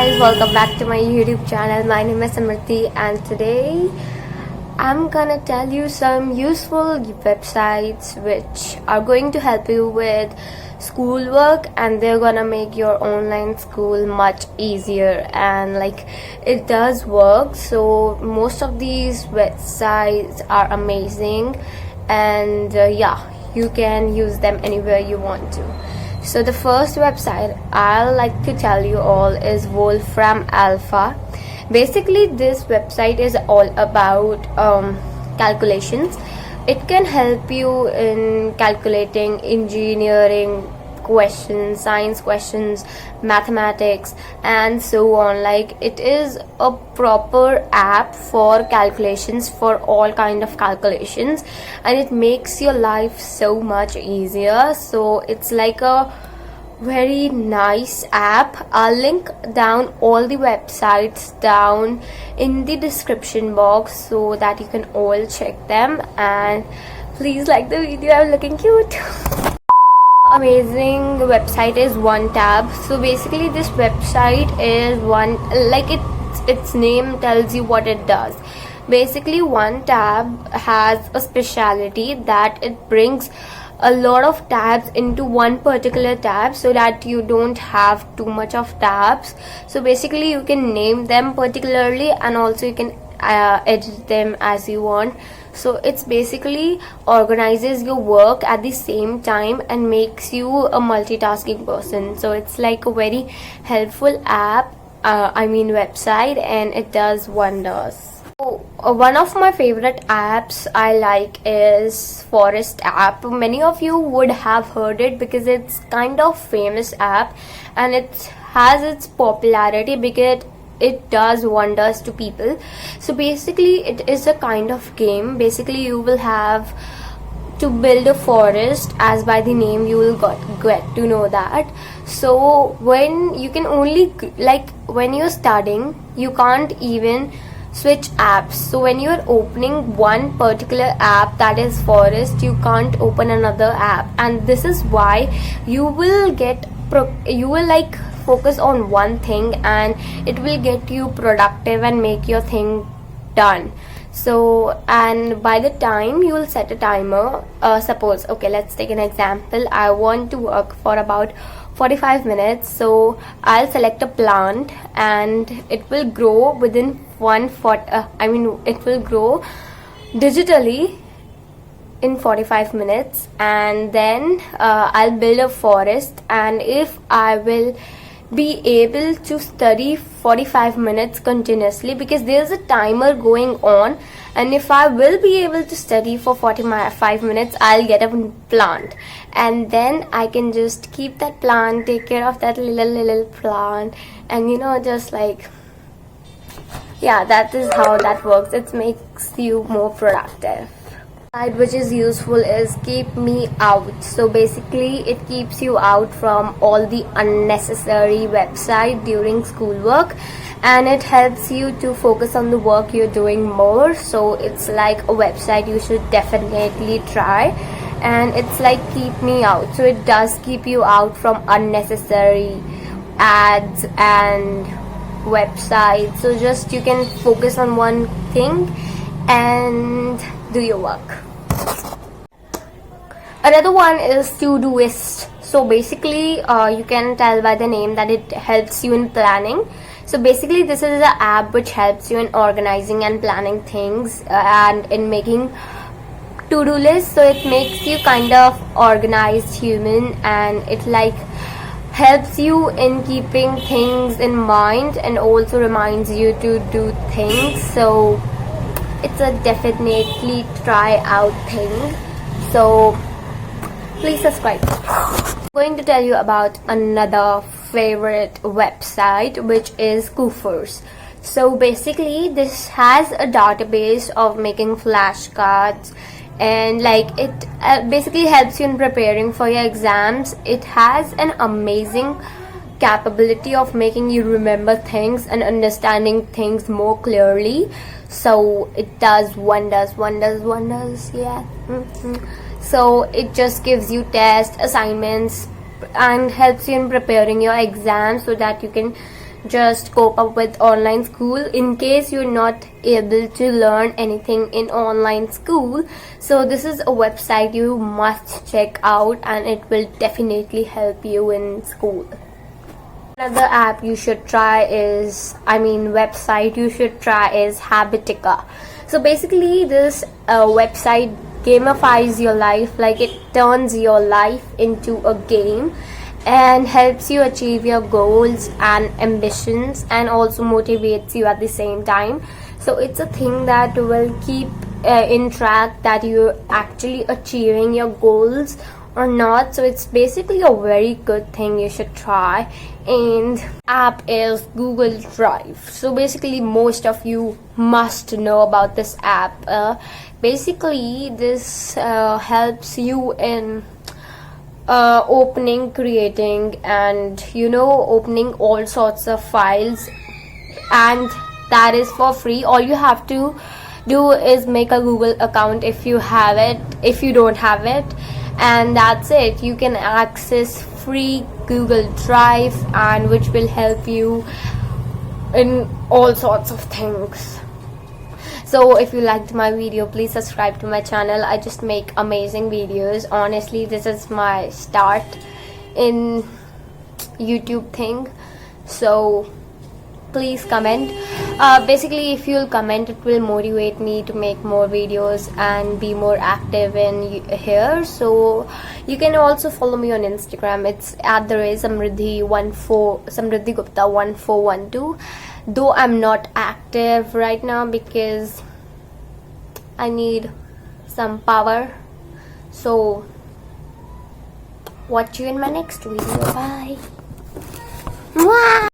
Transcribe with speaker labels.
Speaker 1: guys, welcome back to my YouTube channel. My name is Samriti and today I'm gonna tell you some useful websites which are going to help you with schoolwork and they're gonna make your online school much easier, and it does work. So most of these websites are amazing and you can use them anywhere you want to. So the first website I'll like to tell you all is Wolfram Alpha. Basically, this website is all about calculations. It can help you in calculating engineering questions, science questions, mathematics, and so on. It is a proper app for calculations, for all kind of calculations, and it makes your life so much easier. So it's like a very nice app. I'll link down all the websites down in the description box so that you can all check them, and please like the video. I'm looking cute. Amazing website is OneTab. So basically this website is its name tells you what it does. Basically OneTab has a speciality that it brings a lot of tabs into one particular tab so that you don't have too much of tabs. So basically you can name them particularly and also you can edit them as you want. So it's basically organizes your work at the same time and makes you a multitasking person. So it's like a very helpful app, website, and it does wonders. One of my favorite apps I like is Forest app. Many of you would have heard it because it's kind of famous app and it has its popularity because it does wonders to people. So basically it is a kind of game. Basically you will have to build a forest, as by the name you will get to know that. So when you can only when you're studying you can't even switch apps. So when you're opening one particular app, that is Forest, you can't open another app, and this is why you will focus on one thing and it will get you productive and make your thing done. So, and by the time you will set a timer, suppose, okay, let's take an example. I want to work for about 45 minutes. So I'll select a plant and it will grow within it will grow digitally in 45 minutes, and then I'll build a forest, and if I will be able to study 45 minutes continuously because there's a timer going on, and if I will be able to study for 45 minutes I'll get a plant, and then I can just keep that plant, take care of that little plant, and that is how that works. It makes you more productive. Which is useful is Keep Me Out. So basically it keeps you out from all the unnecessary website during schoolwork, and it helps you to focus on the work you're doing more. So it's like a website you should definitely try, and it's like Keep Me Out. So it does keep you out from unnecessary ads and websites, so just you can focus on one thing and do your work. Another one is Todoist. So basically you can tell by the name that it helps you in planning. So basically this is an app which helps you in organizing and planning things and in making to-do lists. So it makes you kind of organized human, and it helps you in keeping things in mind and also reminds you to do things. So it's a definitely try out thing. So please subscribe. I'm going to tell you about another favorite website, which is Koofers. So basically this has a database of making flashcards, and it basically helps you in preparing for your exams. It has an amazing capability of making you remember things and understanding things more clearly. So it does wonders. So it just gives you tests, assignments, and helps you in preparing your exams so that you can just cope up with online school in case you're not able to learn anything in online school. So this is a website you must check out, and it will definitely help you in school. Another app you should try is, website you should try is Habitica. So basically this website gamifies your life, like it turns your life into a game and helps you achieve your goals and ambitions, and also motivates you at the same time. So it's a thing that will keep in track that you're actually achieving your goals or not. So it's basically a very good thing you should try. And app is Google Drive. So basically most of you must know about this app. Basically this helps you in opening, creating, and opening all sorts of files, and that is for free. All you have to do is make a Google account if you have it. If you don't have it, and that's it, you can access free Google Drive, and which will help you in all sorts of things. So if you liked my video, please subscribe to my channel. I just make amazing videos. Honestly, this is my start in YouTube thing. So please comment. Basically if you'll comment, it will motivate me to make more videos and be more active in here. So you can also follow me on Instagram. It's Samriddhi Gupta 1412. Though I'm not active right now because I need some power. So watch you in my next video. Bye. Mwah!